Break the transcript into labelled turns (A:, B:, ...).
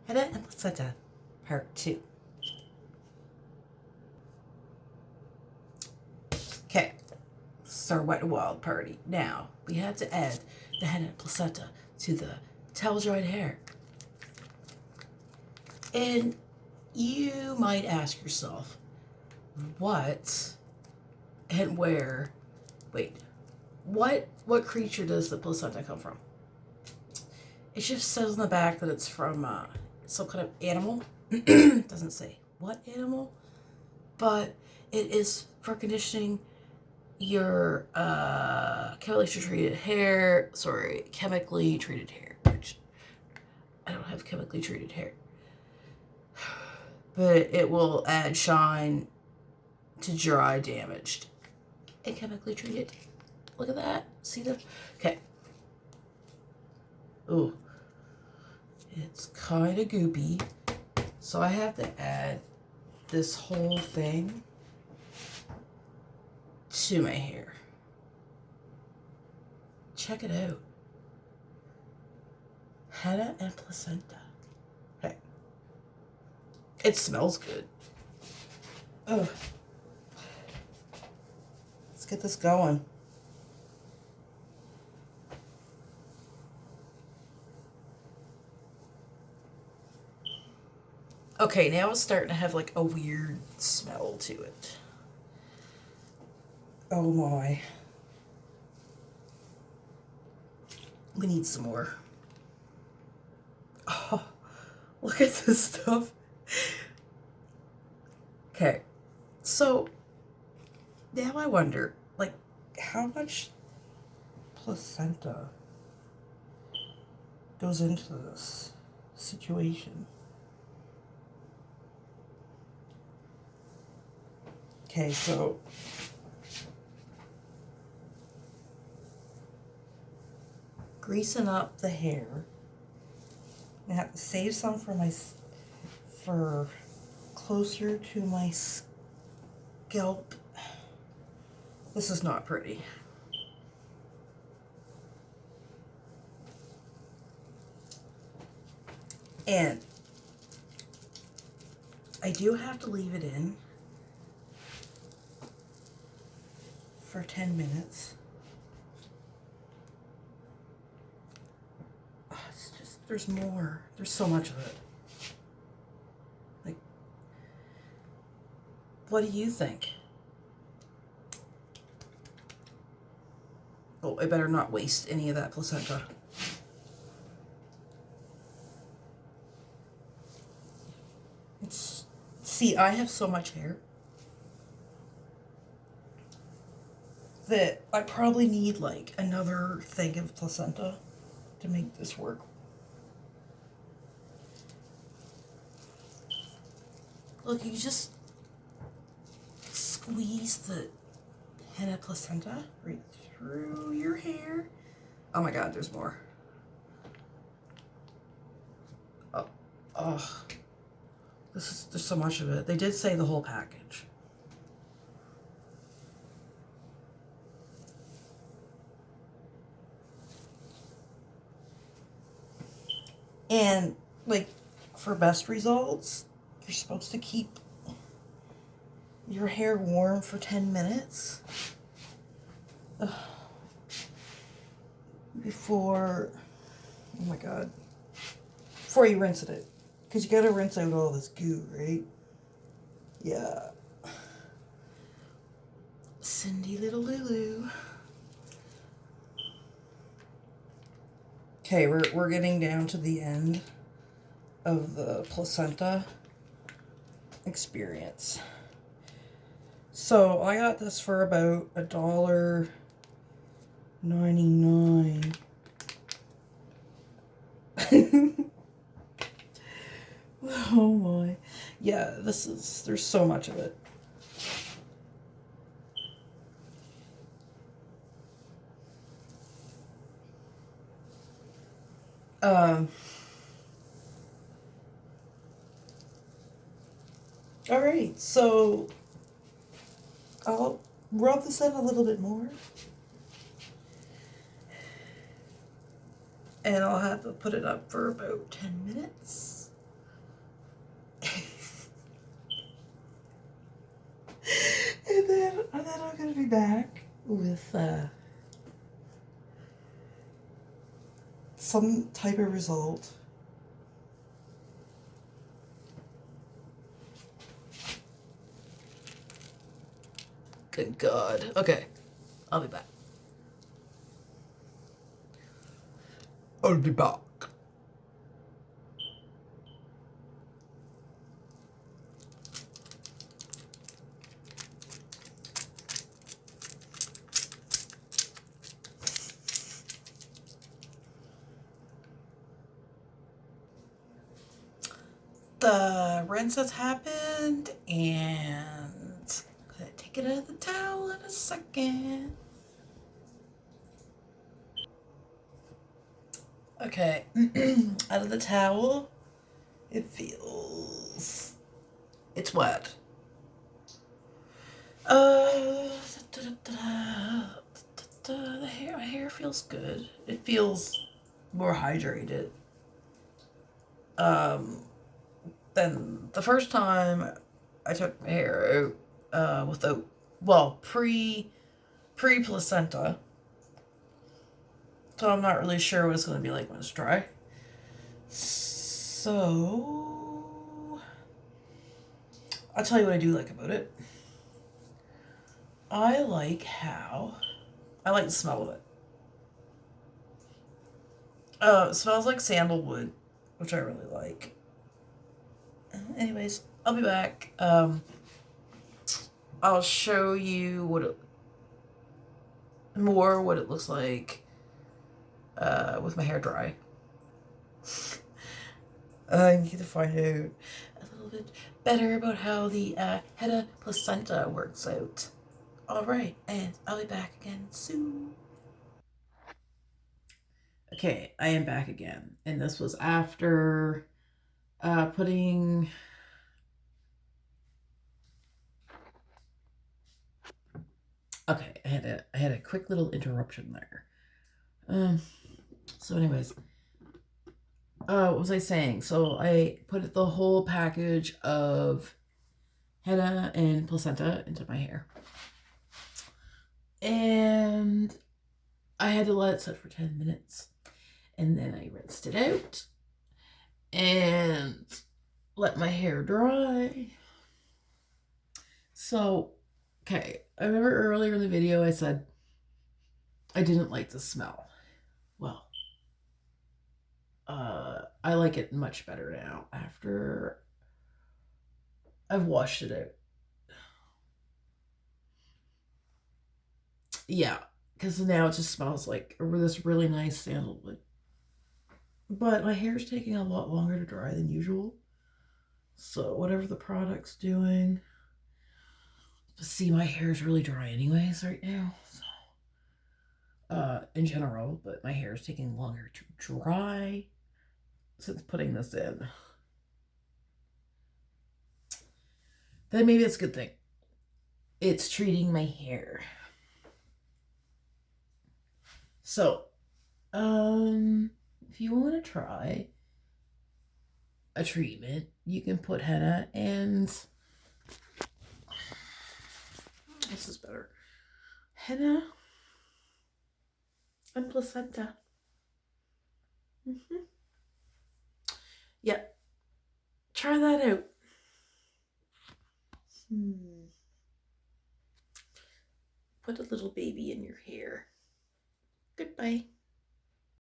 A: Henna and Placenta, Part 2. Okay, so Wet and Wild party. Now, we had to add the henna and placenta to the towel-dried hair. And you might ask yourself, what and where, wait, what creature does the placenta come from? It just says on the back that it's from some kind of animal. Doesn't say what animal, but it is for conditioning your chemically treated hair. Which I don't have chemically treated hair, but it will add shine to dry, damaged, and chemically treated. Look at that. See the okay. Ooh, it's kind of goopy, so I have to add this whole thing to my hair. Check it out. Henna and placenta. Okay. It smells good. Oh. Let's get this going. Okay, now it's starting to have like a weird smell to it. Oh my. We need some more. Oh, look at this stuff. Okay, so now I wonder, like, how much placenta goes into this situation? Okay, so greasing up the hair. I have to save some for closer to my scalp. This is not pretty. And I do have to leave it in for 10 minutes. Oh, it's just, there's more. There's so much of it. Like, what do you think? Oh, I better not waste any of that placenta. See, I have so much hair that I probably need like another thing of placenta to make this work. Look, you just squeeze the henna placenta right through your hair. Oh my god, there's more. Oh, there's so much of it. They did say the whole package. And like for best results, you're supposed to keep your hair warm for 10 minutes before, oh my god, before you rinse it. Because you gotta rinse out all this goo, right? Yeah. Cindy little Lulu. Okay, we're getting down to the end of the placenta experience. So I got this for about $1.99. Oh my. Yeah, there's so much of it. All right, so I'll rub this in a little bit more. And I'll have to put it up for about 10 minutes. to be back with some type of result. Good God. Okay, I'll be back. I'll be back. The rinse has happened, and I'm gonna take it out of the towel in a second. Okay, out of the towel, it feels, it's wet. The hair feels good. It feels more hydrated. Than the first time I took my hair out with the, well, pre placenta. So I'm not really sure what it's going to be like when it's dry. So I'll tell you what I do like about it. I like the smell of it. It smells like sandalwood, which I really like. Anyways, I'll be back. I'll show you what it looks like with my hair dry. I need to find out a little bit better about how the Henna placenta works out. Alright, and I'll be back again soon. Okay, I am back again. And this was after putting... Okay, I had a quick little interruption there. So anyways, what was I saying? So I put the whole package of henna and placenta into my hair. And I had to let it sit for 10 minutes. And then I rinsed it out and let my hair dry. So, okay, I remember earlier in the video I said I didn't like the smell. Well, I like it much better now after I've washed it out. Yeah, because now it just smells like this really nice sandalwood. But my hair's taking a lot longer to dry than usual. So whatever the product's doing. See, my hair's really dry anyways right now. So, in general, but my hair is taking longer to dry since putting this in. Then maybe it's a good thing. It's treating my hair. So, if you want to try a treatment, you can put henna and... This is better. Henna and placenta. Yeah. Try that out. Put a little baby in your hair. Goodbye.